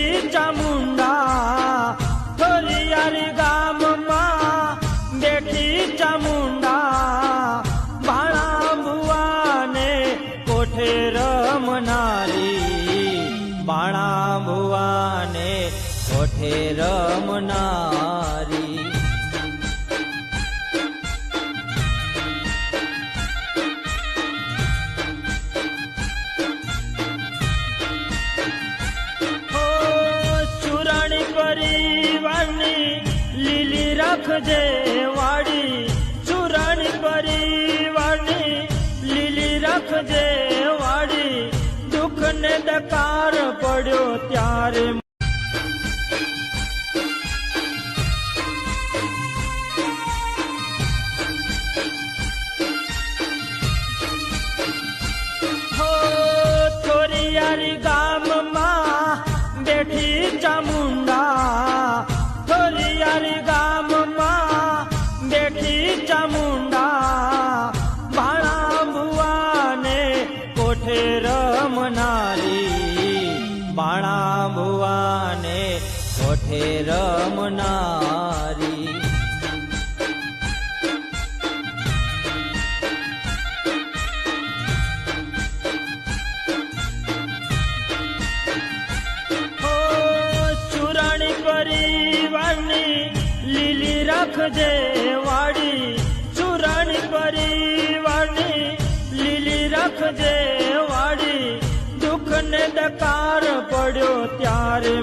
બેઠી ચામુંડા થોરિયારી ગામમાં બેઠી ચામુંડા ભાણા ભુવાને કોઠે રમનારી ભાણા ભુવાને કોઠે રમનારી પરિવારની લીલી રાખજે વાડી ચુરાણી પરિવારની લીલી રાખજે વાડી દુઃખ ને દકાર પડ્યો ત્યારે થોરિયારી ગામમાં બેઠી ચામુંડા થોરિયારી ગામમાં બેઠી ચામુંડા ભાણા ભુવાને કોઠે રમનારી ભાણા ભુવાને કોઠે રમનારી પરિવારની લીલી રાખજે વાડી ચુરાણી પરિવારની લીલી રાખજે વાડી દુઃખ ને દકાર પડ્યો ત્યારે